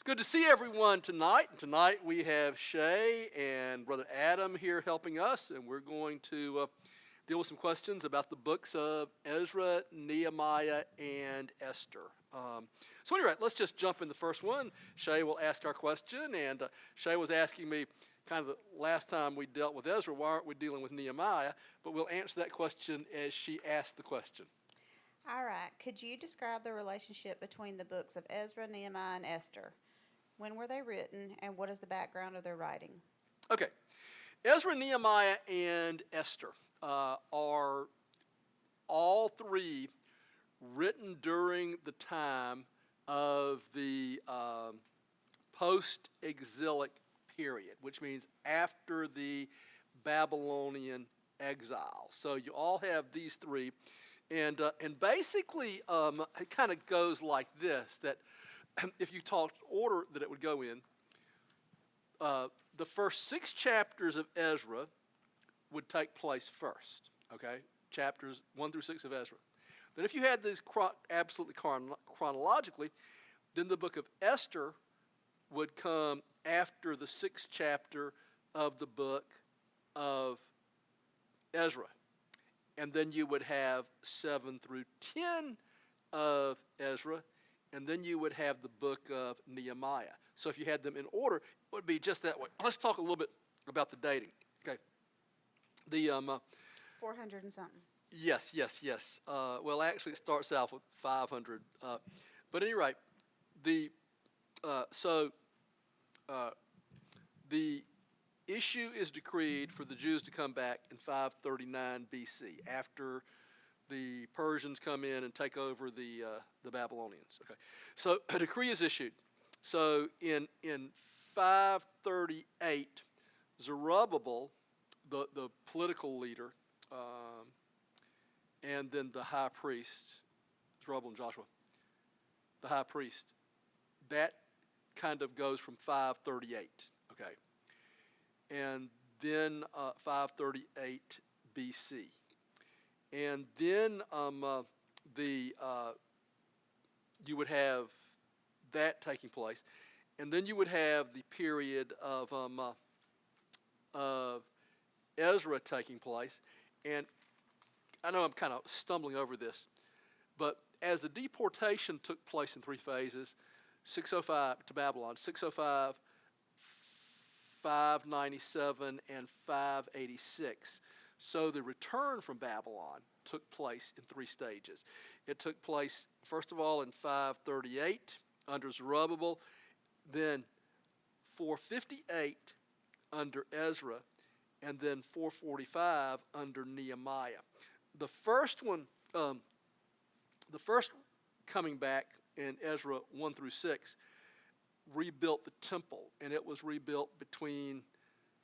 It's good to see everyone tonight. Tonight we have Shay and Brother Adam here helping us, and we're going to deal with some questions about the books of Ezra, Nehemiah, and Esther. So anyway, let's just jump in the first one. Shay will ask our question, and Shay was asking me kind of the last time we dealt with Ezra, why aren't we dealing with Nehemiah? But we'll answer that question as she asked the question. All right. Could you describe the relationship between the books of Ezra, Nehemiah, and Esther? When were they written, and what is the background of their writing? Okay. Ezra, Nehemiah, and Esther are all three written during the time of the post-exilic period, which means after the Babylonian exile. So you all have these three. And basically, it kind of goes like this, that if you talked order that it would go in, the first 6 chapters of Ezra would take place first, okay? Chapters 1 through 6 of Ezra. Then if you had these absolutely chronologically, then the book of Esther would come after the 6th chapter of the book of Ezra. And then you would have 7 through 10 of Ezra, and then you would have the book of Nehemiah. So if you had them in order, it would be just that way. Let's talk a little bit about the dating. Okay. The 400 and something. Yes. Well, actually, it starts out with 500. But at any rate, the issue is decreed for the Jews to come back in 539 BC, after the Persians come in and take over the Babylonians. Okay, so a decree is issued. So in 538, Zerubbabel, the political leader, and then the high priest, Zerubbabel and Joshua, the high priest, that kind of goes from 538. Okay. And then 538 BC. And then you would have that taking place. And then you would have the period of Ezra taking place. And I know I'm kind of stumbling over this, but as the deportation took place in 3 phases, 605 to Babylon, 605, 597, and 586. So the return from Babylon took place in 3 stages. It took place, first of all, in 538 under Zerubbabel, then 458 under Ezra, and then 445 under Nehemiah. The first one, the first coming back in Ezra 1 through 6, rebuilt the temple, and it was rebuilt between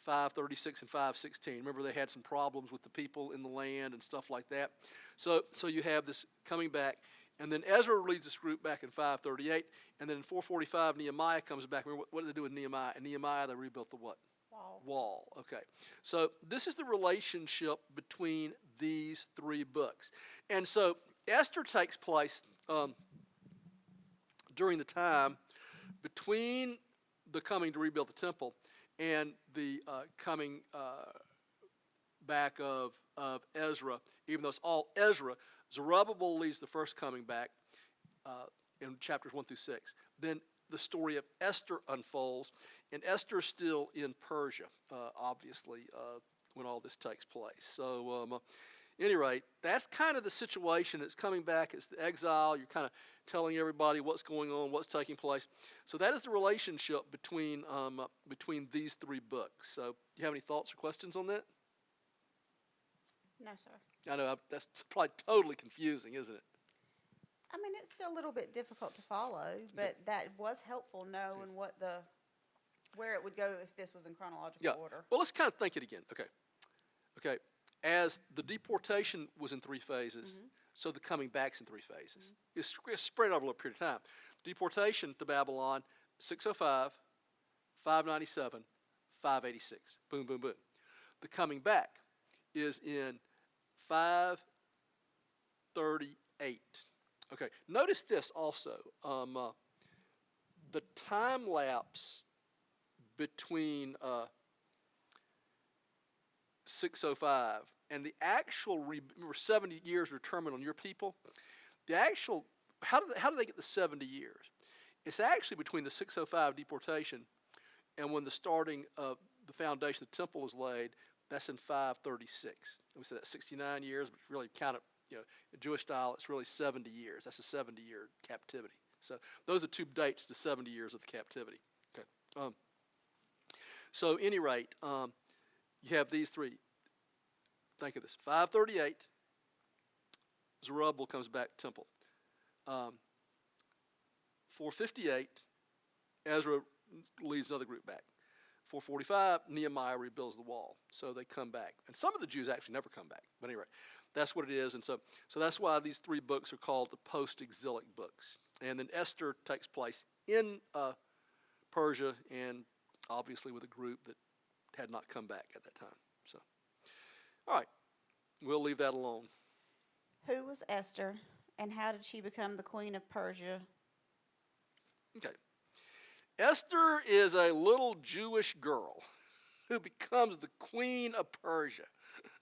536 and 516. Remember, they had some problems with the people in the land and stuff like that. So you have this coming back, and then Ezra leads this group back in 538, and then in 445 Nehemiah comes back. Remember, what did they do with Nehemiah? In Nehemiah, they rebuilt the what? Wall. Okay. So this is the relationship between these 3 books. And so Esther takes place during the time between the coming to rebuild the temple and the coming back of Ezra, even though it's all Ezra. Zerubbabel leads the first coming back in chapters 1 through 6. Then the story of Esther unfolds, and Esther's still in Persia, obviously, when all this takes place. So at any rate, that's kind of the situation. It's coming back. It's the exile. You're kind of telling everybody what's going on, what's taking place. So that is the relationship between these 3 books. So do you have any thoughts or questions on that? No, sir. I know that's probably totally confusing, isn't it? I mean, it's a little bit difficult to follow, but that was helpful knowing where it would go if this was in chronological order. Well, let's kind of think it again. Okay. As the deportation was in 3 phases, so the coming back's in 3 phases. It's spread over a period of time. Deportation to Babylon, 605, 597, 586. Boom, boom, boom. The coming back is in 538. Okay, notice this also. the time lapse between 605 and the actual, remember 70 years are determined on your people, the actual, how do they get the 70 years? It's actually between the 605 deportation and when the starting of the foundation of the temple is laid. That's in 536. And we said that's 69 years, but really kind of, in Jewish style, it's really 70 years. That's a 70-year captivity. So those are two dates to 70 years of the captivity. Okay. So at any rate, you have these three. Think of this. 538, Zerubbabel comes back temple. 458, Ezra leads another group back. 445, Nehemiah rebuilds the wall. So they come back. And some of the Jews actually never come back. But anyway, that's what it is. And so that's why these three books are called the post-exilic books. And then Esther takes place in Persia, and obviously with a group that had not come back at that time. So, all right, we'll leave that alone. Who was Esther, and how did she become the queen of Persia? Okay. Esther is a little Jewish girl who becomes the queen of Persia.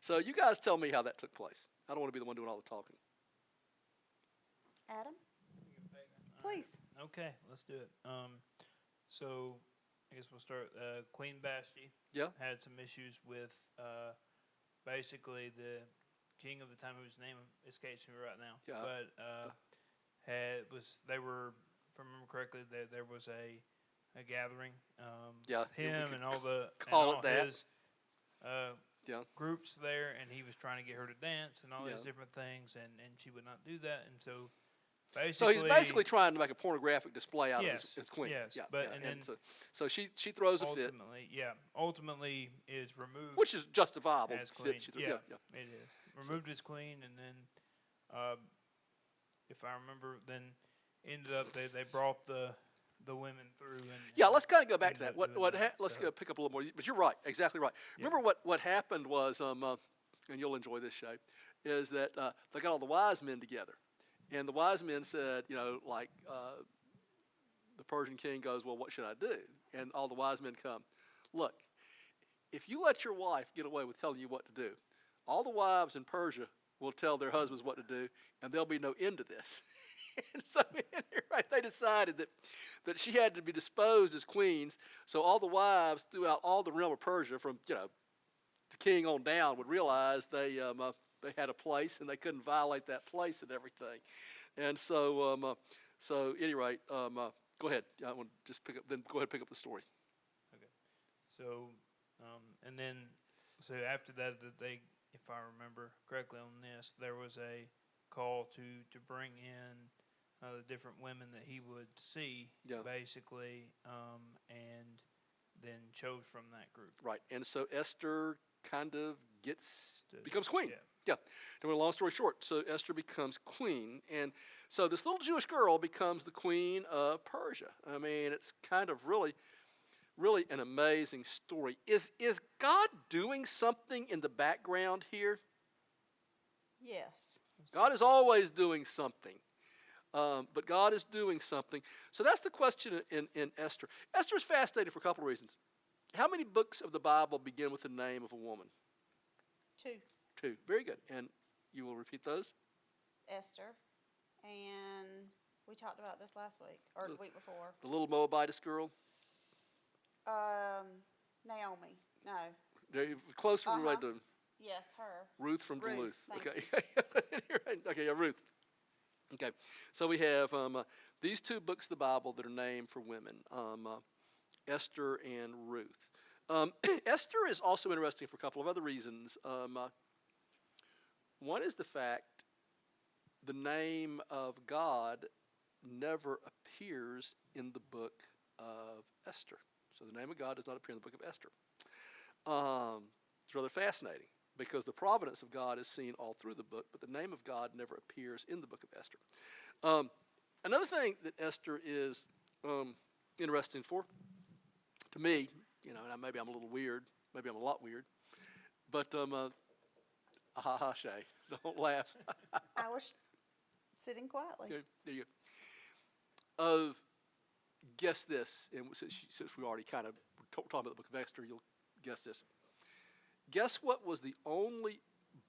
So you guys tell me how that took place. I don't want to be the one doing all the talking. Adam? Please. Okay, let's do it. So I guess we'll start. Queen Vashti had some issues with basically the king of the time, whose name escapes me right now. Yeah. But they were, if I remember correctly, there was a gathering. Him and all his groups there, and he was trying to get her to dance and all these different things, and she would not do that, and so. So he's basically trying to make a pornographic display out of his queen. Yes, so she throws a fit. Ultimately is removed, which is justifiable. As queen. It is removed as queen, and then, if I remember, then ended up they brought the women through. Let's kind of go back to that. Let's go pick up a little more. But you're right, exactly right. Yeah. Remember what happened was, and you'll enjoy this, Shay, is that they got all the wise men together. And the wise men said, the Persian king goes, well, what should I do? And all the wise men come, look, if you let your wife get away with telling you what to do, all the wives in Persia will tell their husbands what to do, and there'll be no end to this. And so they decided that she had to be disposed as queens, so all the wives throughout all the realm of Persia, from the king on down, would realize they had a place, and they couldn't violate that place and everything. And so, at any rate, go ahead. I want to just pick up. Then go ahead and pick up the story. Okay. So, and then, after that, they, if I remember correctly on this, there was a call to bring in the different women that he would see, basically, and then chose from that group. Right. And so Esther kind of becomes queen. Yeah. To make a long story short, so Esther becomes queen, and so this little Jewish girl becomes the queen of Persia. I mean, it's kind of really an amazing story. Is God doing something in the background here? Yes. God is always doing something, but God is doing something. So that's the question in Esther. Esther is fascinating for a couple of reasons. How many books of the Bible begin with the name of a woman? 2. 2. Very good. And you will repeat those? Esther. And we talked about this last week, or the week before. The little Moabitess girl? Naomi. No. They're close from right to Yes, her. Ruth from Ruth, Duluth. Okay. Okay, Ruth. Okay. So we have these 2 books of the Bible that are named for women, Esther and Ruth. Esther is also interesting for a couple of other reasons. One is the fact the name of God never appears in the book of Esther. So the name of God does not appear in the book of Esther. It's rather fascinating because the providence of God is seen all through the book, but the name of God never appears in the book of Esther. Another thing that Esther is interesting for, to me, and maybe I'm a little weird, maybe I'm a lot weird, but Shay, don't laugh. I was sitting quietly. Okay, there you go. guess this, and since we already kind of talking about the book of Esther, you'll guess this. Guess what was the only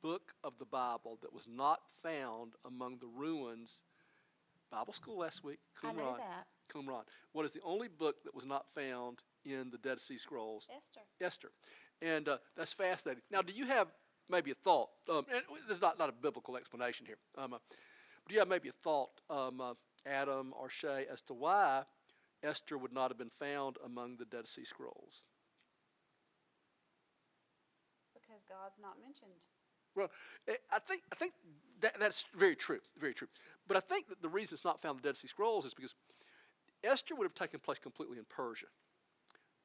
book of the Bible that was not found among the ruins? Bible school last week, I knew Qumran. that. Qumran. What is the only book that was not found in the Dead Sea Scrolls? Esther. Esther. And that's fascinating. Now, do you have maybe a thought? And there's not a biblical explanation here. Do you have maybe a thought, Adam or Shay, as to why Esther would not have been found among the Dead Sea Scrolls? Because God's not mentioned. Well, I think that's very true, very true. But I think that the reason it's not found in the Dead Sea Scrolls is because Esther would have taken place completely in Persia.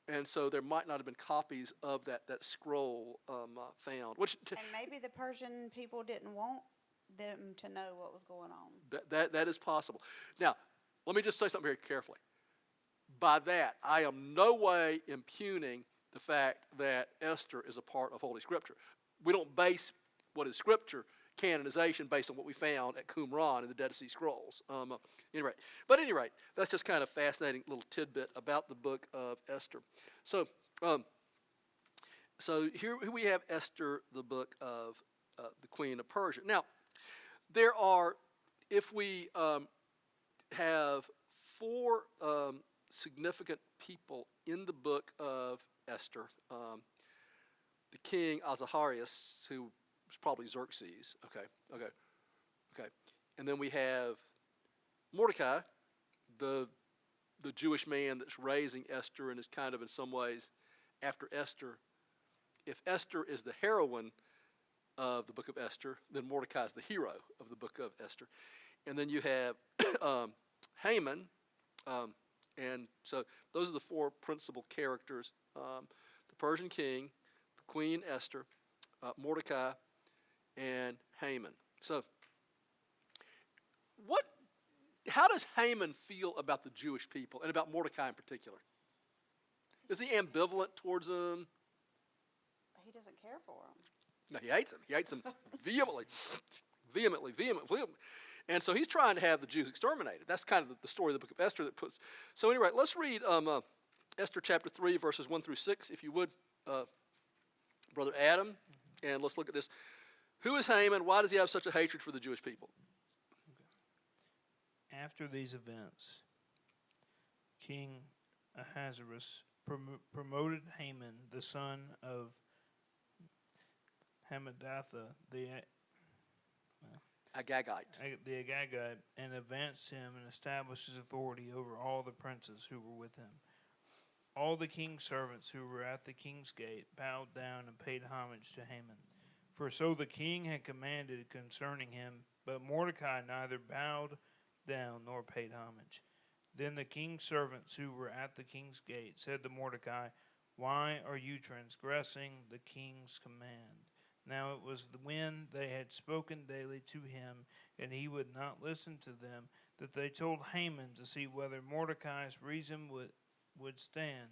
And so there might not have been copies of that scroll found. And maybe the Persian people didn't want them to know what was going on. That is possible. Now, let me just say something very carefully. By that, I am no way impugning the fact that Esther is a part of Holy Scripture. We don't base what is Scripture canonization based on what we found at Qumran in the Dead Sea Scrolls. At any rate, that's just kind of fascinating little tidbit about the book of Esther. So here we have Esther, the book of the Queen of Persia. Now, there are, if we have four significant people in the book of Esther. The king Ahasuerus, who was probably Xerxes. Okay. And then we have Mordecai, the Jewish man that's raising Esther and is kind of in some ways after Esther. If Esther is the heroine of the book of Esther, then Mordecai is the hero of the book of Esther. And then you have Haman, and so those are the four principal characters: the Persian king, the Queen Esther, Mordecai, and Haman. So, how does Haman feel about the Jewish people and about Mordecai in particular? Is he ambivalent towards them? He doesn't care for them. No, he hates them. He hates them vehemently. And so he's trying to have the Jews exterminated. That's kind of the story of the book of Esther that puts. So anyway, let's read Esther chapter 3, verses 1 through 6, if you would, Brother Adam. And let's look at this. Who is Haman? Why does he have such a hatred for the Jewish people? Okay. After these events, King Ahasuerus promoted Haman, the son of Hammedatha, the Agagite, and advanced him and established his authority over all the princes who were with him. All the king's servants who were at the king's gate bowed down and paid homage to Haman. For so the king had commanded concerning him, but Mordecai neither bowed down nor paid homage. Then the king's servants who were at the king's gate said to Mordecai, "Why are you transgressing the king's command?" Now it was when they had spoken daily to him, and he would not listen to them, that they told Haman to see whether Mordecai's reason would stand,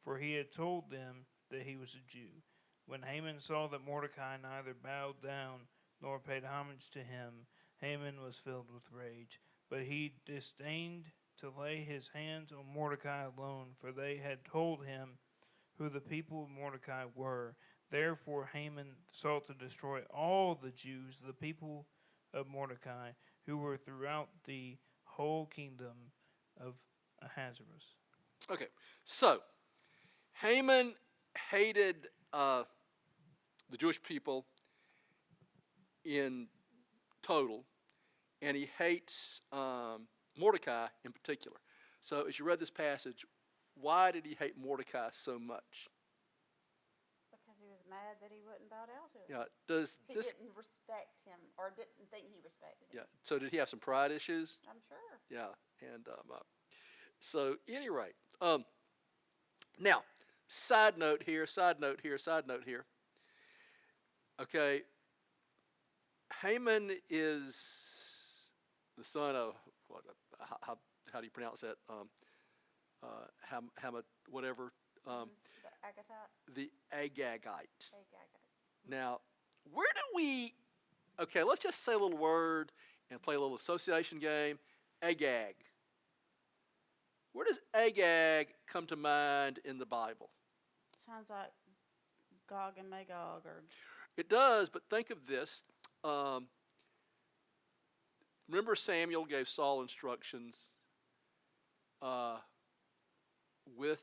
for he had told them that he was a Jew. When Haman saw that Mordecai neither bowed down nor paid homage to him, Haman was filled with rage. But he disdained to lay his hands on Mordecai alone, for they had told him who the people of Mordecai were. Therefore Haman sought to destroy all the Jews, the people of Mordecai, who were throughout the whole kingdom of Ahasuerus. Okay, so Haman hated the Jewish people in total, and he hates Mordecai in particular. So as you read this passage, why did he hate Mordecai so much? Because he was mad that he wouldn't bow down to him. Yeah. He didn't respect him, or didn't think he respected him. Yeah. So did he have some pride issues? I'm sure. Yeah. And so any rate, now side note here. Okay. Haman is the son of what? How do you pronounce that? Whatever. The Agagite. Now, where do we? Okay, let's just say a little word and play a little association game. Agag. Where does Agag come to mind in the Bible? Sounds like Gog and Magog, or It does, but think of this. Remember Samuel gave Saul instructions with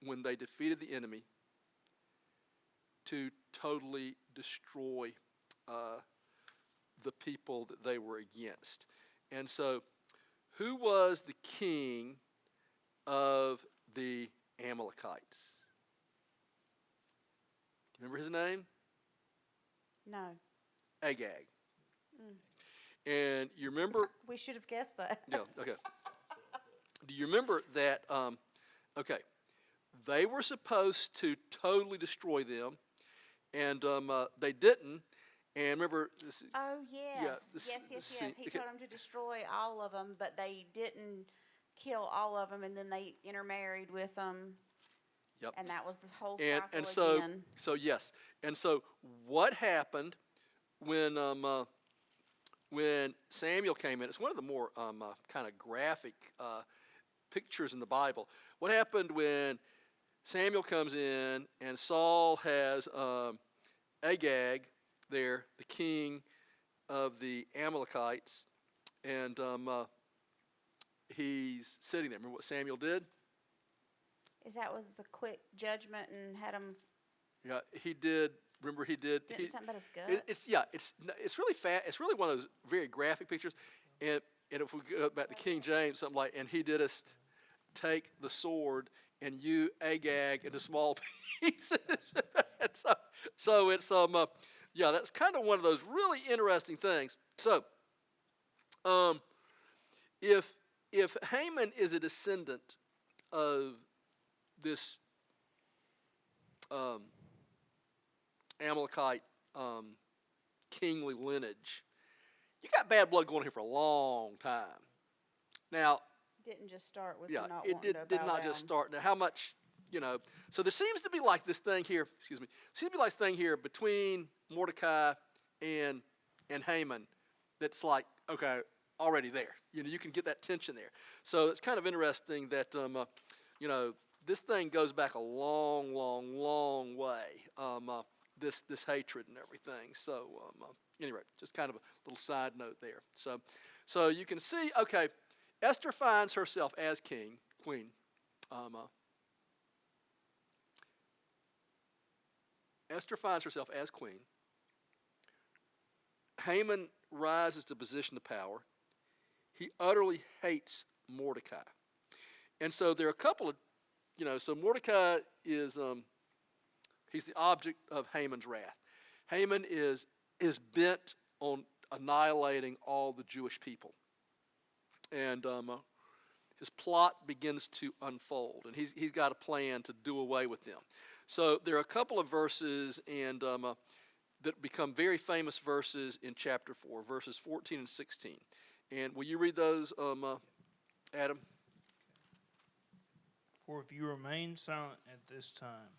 when they defeated the enemy to totally destroy the people that they were against. And so, who was the king of the Amalekites? Remember his name? no. Agag. Mm. And you remember? We should have guessed that. Yeah, okay. Do you remember that? Okay, they were supposed to totally destroy them, and they didn't. And remember, this, Oh, yes. this- Yes, this yes, scene- yes. He okay. told them to destroy all of them, but they didn't kill all of them, and then they intermarried with them. Yep. And that was the whole And cycle and so again. so yes, and so what happened when Samuel came in? It's one of the more kind of graphic pictures in the Bible. What happened when Samuel comes in and Saul has Agag there, the king of the Amalekites, and he's sitting there. Remember what Samuel did? Is that was the quick judgment and had them Yeah, he did. Remember, he did. didn't something about his gut? It's really fast. It's really one of those very graphic pictures. And if we go back to King James, something like, and he didst take the sword and you Agag into small pieces. And so it's that's kind of one of those really interesting things. So, if Haman is a descendant of this Amalekite kingly lineage, you got bad blood going here for a long time. Now, Didn't just start with yeah, the not it wanting did to bow not down. just start. Now, how much, so there seems to be like this thing here, seems to be like this thing here between Mordecai and Haman that's like, okay, already there. You can get that tension there. So it's kind of interesting that, this thing goes back a long, long, long way, this hatred and everything. So anyway, just kind of a little side note there. So you can see, okay, Esther finds herself as queen. Esther finds herself as queen. Haman rises to a position of power. He utterly hates Mordecai. And so there are a couple of, so Mordecai is, he's the object of Haman's wrath. Haman is bent on annihilating all the Jewish people. And his plot begins to unfold, and he's got a plan to do away with them. So there are a couple of verses and that become very famous verses in chapter 4, verses 14 and 16. And will you read those, Adam? For if you remain silent at this time,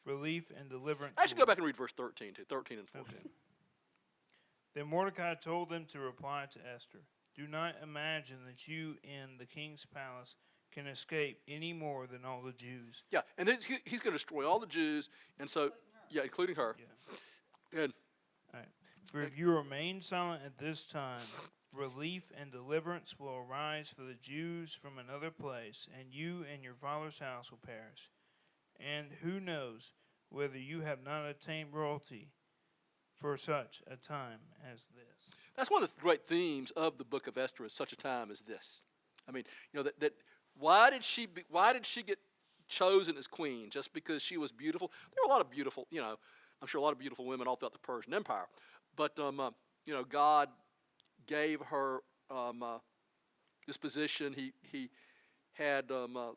relief and deliverance. I should go back and read verse 13 too, 13 and 14. Okay. Then Mordecai told them to reply to Esther, do not imagine that you in the king's palace can escape any more than all the Jews. Yeah, and he's going to destroy all the Jews, and so, yeah, including her. Yeah. And All right. For if you remain silent at this time, relief and deliverance will arise for the Jews from another place, and you and your father's house will perish. And who knows whether you have not attained royalty for such a time as this. that's one of the great themes of the book of Esther, is such a time as this. I mean, that why did she get chosen as queen? Just because she was beautiful? There were a lot of beautiful, I'm sure a lot of beautiful women all throughout the Persian Empire. But, God gave her this position. He had the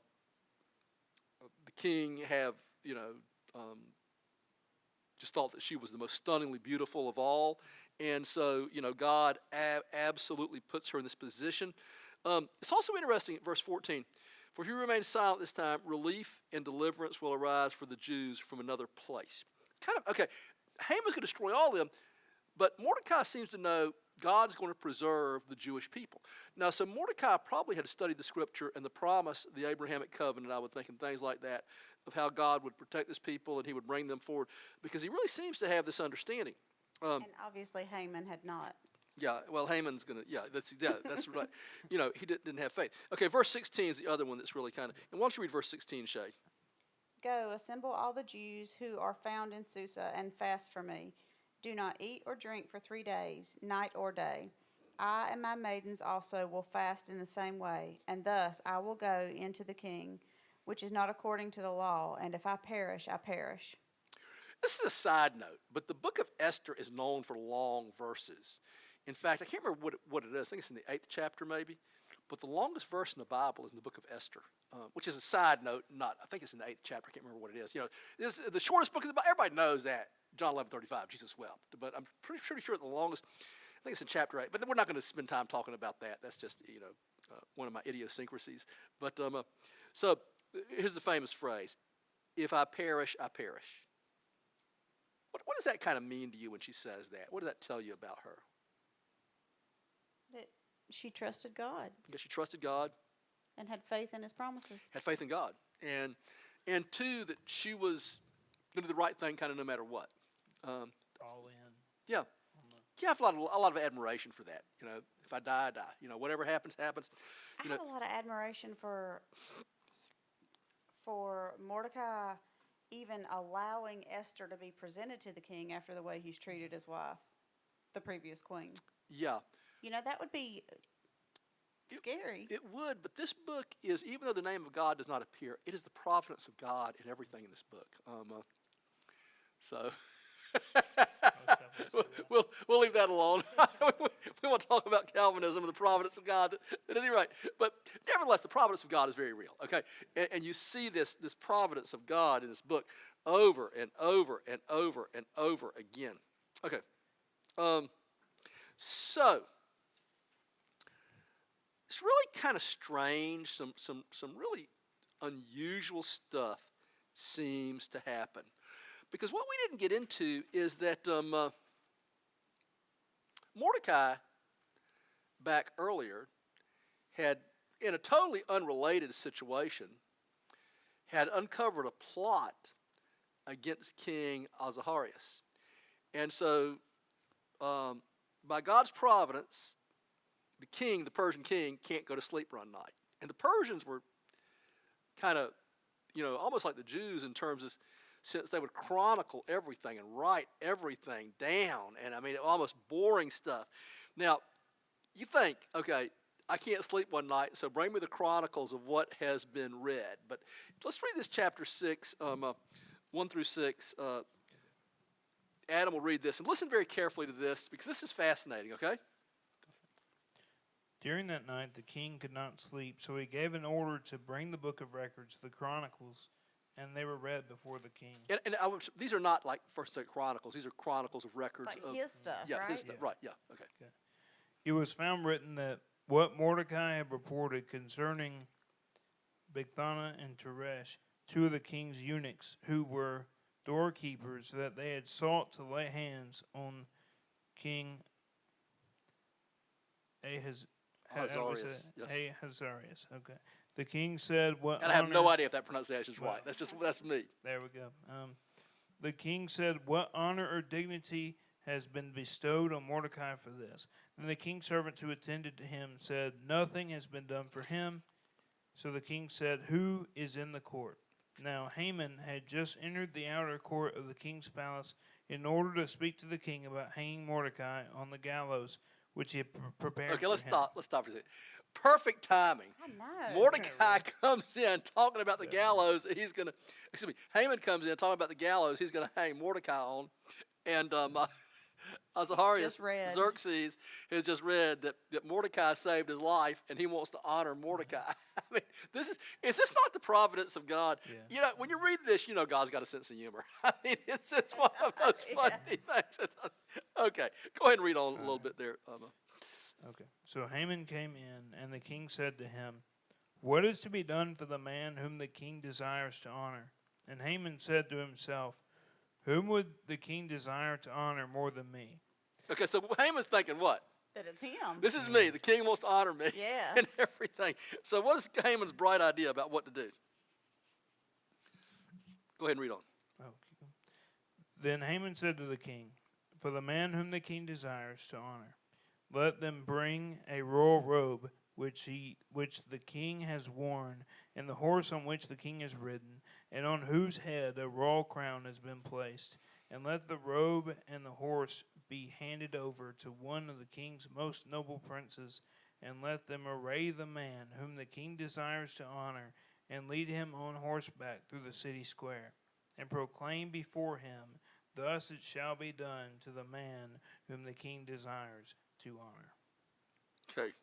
king have, just thought that she was the most stunningly beautiful of all. And so, God absolutely puts her in this position. It's also interesting at verse 14. For if you remain silent this time, relief and deliverance will arise for the Jews from another place. It's kind of, okay, Haman's going to destroy all of them, but Mordecai seems to know God's going to preserve the Jewish people. Now, so Mordecai probably had studied the scripture and the promise, the Abrahamic covenant, I would think, and things like that, of how God would protect his people and he would bring them forward, because he really seems to have this understanding. And obviously Haman had not. Yeah, well, Haman's going to, that's right. He didn't have faith. Okay, verse 16 is the other one that's really kind of, and why don't you read verse 16, Shay? Go, assemble all the Jews who are found in Susa, and fast for me. Do not eat or drink for 3 days, night or day. I and my maidens also will fast in the same way, and thus I will go into the king, which is not according to the law, and if I perish, I perish. This is a side note, but the book of Esther is known for long verses. In fact, I can't remember what it is. I think it's in the 8th chapter maybe. But the longest verse in the Bible is in the book of Esther, which is a side note. I think it's in the 8th chapter. I can't remember what it is. It's the shortest book of the Bible. Everybody knows that. John 11:35, Jesus wept. But I'm pretty sure the longest, I think it's in chapter 8. But we're not going to spend time talking about that. That's just, one of my idiosyncrasies. But so here's the famous phrase: if I perish, I perish. What does that kind of mean to you when she says that? What does that tell you about her? That she trusted God. I guess she trusted God. And had faith in his promises. Had faith in God. And two, that she was going to do the right thing kind of no matter what. All in. Yeah. Yeah, I have a lot of admiration for that. If I die, I die. Whatever happens, happens. I have a lot of admiration for Mordecai even allowing Esther to be presented to the king after the way he's treated his wife, the previous queen. Yeah. That would be scary. It would, but this book is, even though the name of God does not appear, it is the providence of God in everything in this book. So we'll leave that alone. We won't talk about Calvinism and the providence of God at any rate. But nevertheless, the providence of God is very real. Okay, and you see this providence of God in this book over and over and over and over again. Okay, so it's really kind of strange. Some really unusual stuff seems to happen. Because what we didn't get into is that Mordecai, back earlier, had, in a totally unrelated situation, had uncovered a plot against King Ahasuerus. And so, by God's providence, the Persian king, can't go to sleep one night. And the Persians were kind of, almost like the Jews in terms of, since they would chronicle everything and write everything down, and almost boring stuff. Now, you think, okay, I can't sleep one night, so bring me the chronicles of what has been read. But let's read this chapter 6, 1 through 6. Adam will read this, and listen very carefully to this, because this is fascinating, okay? During that night, the king could not sleep, so he gave an order to bring the book of records, the chronicles, and they were read before the king. And these are not like First and Chronicles. These are chronicles of records. It's like his stuff, yeah, right? His stuff, right, yeah, okay. It was found written that what Mordecai had reported concerning Bigthana and Teresh, two of the king's eunuchs, who were doorkeepers, that they had sought to lay hands on King Ahasuerus. Yes. Ahasuerus. Okay. The king said, "What?" And I have no idea if that pronunciation is right. That's me. There we go. The king said, "What honor or dignity has been bestowed on Mordecai for this?" Then the king's servants who attended to him said, "Nothing has been done for him." So the king said, "Who is in the court?" Now Haman had just entered the outer court of the king's palace in order to speak to the king about hanging Mordecai on the gallows, which he had prepared. Okay, for let's him. stop. Let's stop for a second. Perfect timing. I know. Mordecai comes in talking about the gallows. Haman comes in talking about the gallows he's going to hang Mordecai on, and Ahasuerus, Xerxes, has just read that Mordecai saved his life, and he wants to honor Mordecai. Is this not the providence of God? Yeah. When you read this, God's got a sense of humor. It's one of those funny things. Okay, go ahead and read on a little bit there. Okay. So Haman came in, and the king said to him, "What is to be done for the man whom the king desires to honor?" And Haman said to himself, "Whom would the king desire to honor more than me?" Okay, so Haman's thinking what? That it's him. This is me. The king wants to honor me. Yes. And everything. So what is Haman's bright idea about what to do? Go ahead and read on. Oh, keep going. Then Haman said to the king, "For the man whom the king desires to honor, let them bring a royal robe which the king has worn, and the horse on which the king has ridden, and on whose head a royal crown has been placed. And let the robe and the horse be handed over to one of the king's most noble princes, and let them array the man whom the king desires to honor, and lead him on horseback through the city square, and proclaim before him, thus it shall be done to the man whom the king desires to honor." Okay.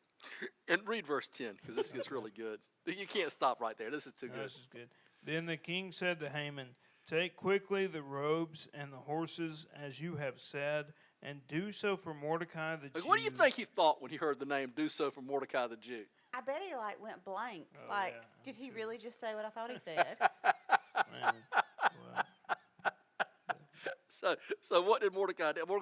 And read verse 10, because this gets really good. You can't stop right there. This is too No, good. this is good. Then the king said to Haman, "Take quickly the robes and the horses, as you have said, and do so for Mordecai the Jew." What do you think he thought when he heard the name "do so for Mordecai the Jew"? I bet he went blank. Oh, yeah, I'm Did he sure. really just say what I thought he said? Man, well, So what did Mordecai do? What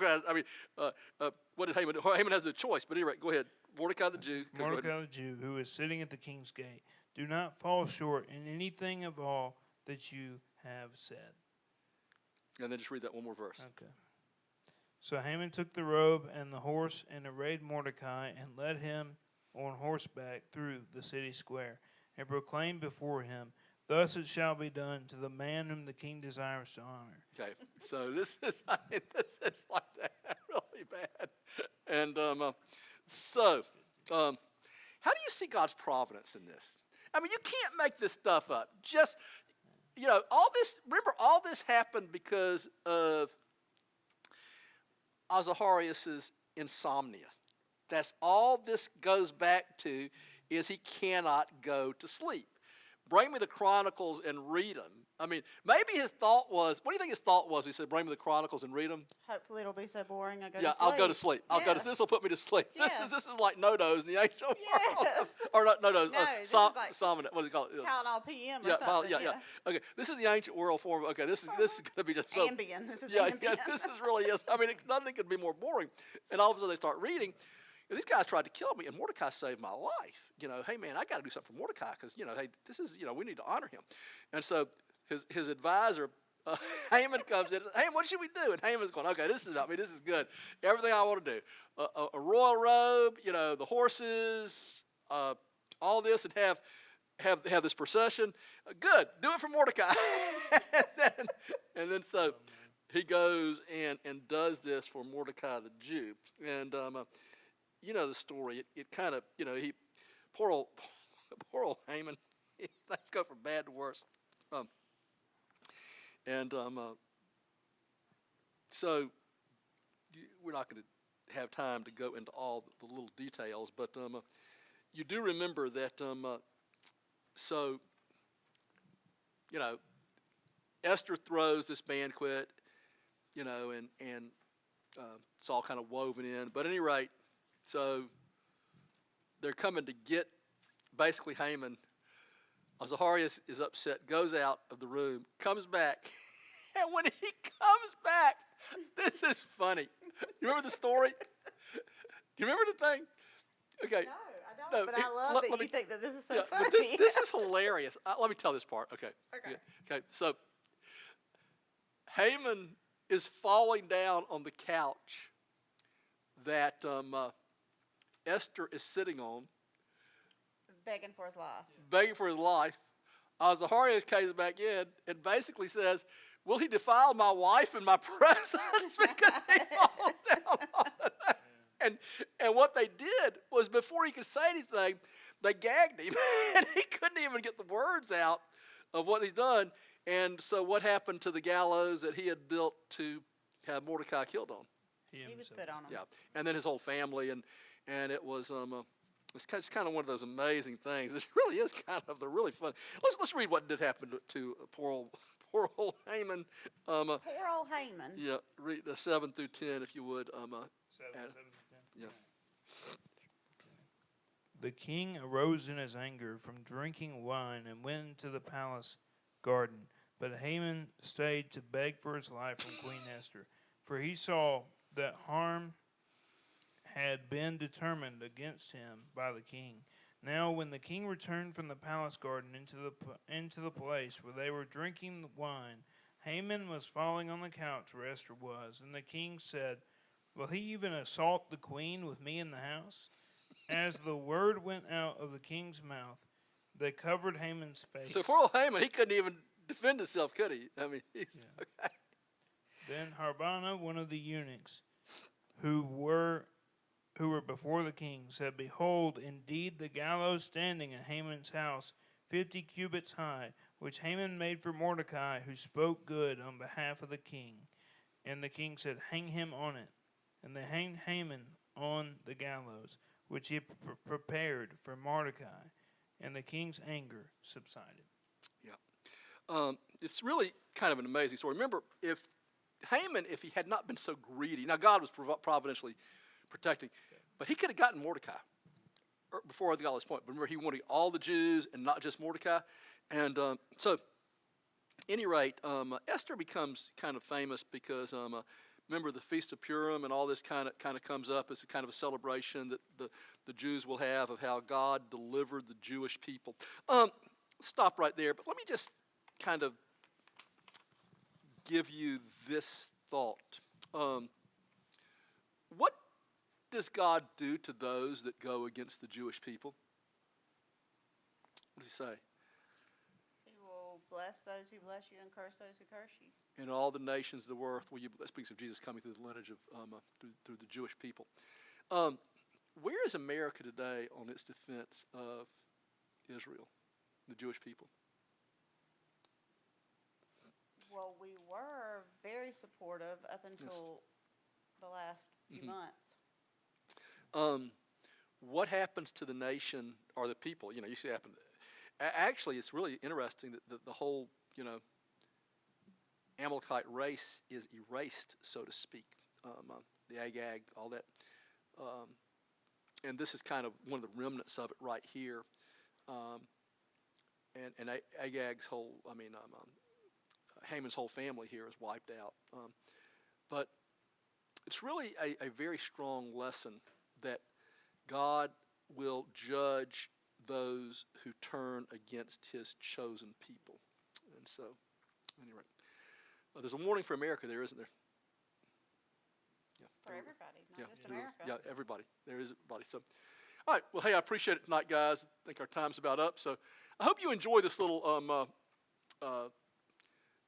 did Haman do? Haman has no choice, but anyway, go ahead. Mordecai the Jew. Go ahead. Mordecai the Jew, who is sitting at the king's gate, do not fall short in anything of all that you have said. And then just read that one more verse. Okay. So Haman took the robe and the horse and arrayed Mordecai and led him on horseback through the city square and proclaimed before him, "Thus it shall be done to the man whom the king desires to honor." Okay, so this is like that really bad. And how do you see God's providence in this? I mean, you can't make this stuff up. Just, all this happened because of Azaharias' insomnia. That's all this goes back to, is he cannot go to sleep. Bring me the Chronicles and read them. I mean, maybe his thought was, what do you think his thought was? He said, bring me the Chronicles and read them. Hopefully it'll be so boring I go to Yeah, sleep. I'll go to sleep. This will put me to sleep. Yes. This is like no-dos in the ancient world. Yes. Or not no-dos. No, this is like what do you call it? Tylenol PM or Yeah, something. yeah. Okay, this is the ancient world form. Okay, this is going to be just so. Ambien. This is Yeah, Ambien. yeah, this is really is. I mean, nothing could be more boring. And all of a sudden they start reading. And these guys tried to kill me, and Mordecai saved my life. Hey man, I got to do something for Mordecai because hey, this is we need to honor him. And so his advisor, Haman, comes in and says, "Haman, what should we do?" And Haman's going, "Okay, this is about me. This is good. Everything I want to do. A royal robe, the horses, all this, and have this procession. Good. Do it for Mordecai." and then so he goes and does this for Mordecai the Jew. And the story. It kind of he poor old Haman. Things go from bad to worse. So we're not going to have time to go into all the little details, but you do remember that. Esther throws this banquet, and it's all kind of woven in. But at any rate, so they're coming to get basically Haman. Azaharias is upset, goes out of the room, comes back, and when he comes back, this is funny. You remember the story? You remember the thing? Okay. No, I don't. But I love that you think that this is so funny. But this is hilarious. Let me tell this part. Okay. Okay. Okay. So Haman is falling down on the couch that Esther is sitting on, Begging for his life. begging for his life. Azaharias comes back in and basically says, "Will he defile my wife in my presence?" Because he falls down on it. And what they did was, before he could say anything, they gagged him, and he couldn't even get the words out of what he's done. And so what happened to the gallows that he had built to have Mordecai killed on? He was put on him. Yeah, and then his whole family, and it was it's kind of one of those amazing things. It really is kind of the really fun. Let's read what did happen to poor old Haman. Poor old Haman. Yeah, read 7 through 10 if you would. 7 Adam. to 10. Yeah. The king arose in his anger from drinking wine and went into the palace garden. But Haman stayed to beg for his life from Queen Esther, for he saw that harm had been determined against him by the king. Now, when the king returned from the palace garden into the place where they were drinking the wine, Haman was falling on the couch where Esther was, and the king said, "Will he even assault the queen with me in the house?" As the word went out of the king's mouth, they covered Haman's face. So poor old Haman, he couldn't even defend himself, could he? I mean, okay. Then Harbana, one of the eunuchs, who were before the king, said, "Behold, indeed the gallows standing in Haman's house, 50 cubits high, which Haman made for Mordecai, who spoke good on behalf of the king." And the king said, "Hang him on it." And they hanged Haman on the gallows, which he prepared for Mordecai. And the king's anger subsided. Yeah. It's really kind of an amazing story. Remember, if Haman, if he had not been so greedy, now God was providentially protecting, but he could have gotten Mordecai before I got to this point. But remember, he wanted all the Jews and not just Mordecai. And so, at any rate, Esther becomes kind of famous because remember the Feast of Purim and all this kind of comes up as a kind of a celebration that the Jews will have of how God delivered the Jewish people. Stop right there, but let me just kind of give you this thought. What does God do to those that go against the Jewish people? What does he say? He will bless those who bless you and curse those who curse you. In all the nations of the earth, that speaks of Jesus coming through the lineage of through the Jewish people. Where is America today on its defense of Israel, the Jewish people? Well, we were very supportive up until the last few months. What happens to the nation or the people? You see happen. Actually, it's really interesting that the whole, Amalekite race is erased, so to speak. The Agag, all that. And this is kind of one of the remnants of it right here. And Agag's whole, Haman's whole family here is wiped out. But it's really a very strong lesson that God will judge those who turn against his chosen people. And so, anyway, there's a warning for America there, isn't there? Yeah. For everybody, not just there is. America. Yeah, everybody. There is everybody. So, all right. Well, hey, I appreciate it tonight, guys. I think our time's about up. So I hope you enjoy this little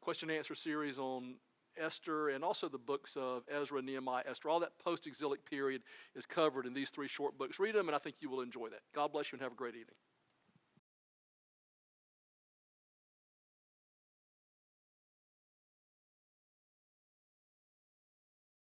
question and answer series on Esther and also the books of Ezra, Nehemiah, Esther. All that post-exilic period is covered in these 3 short books. Read them, and I think you will enjoy that. God bless you and have a great evening.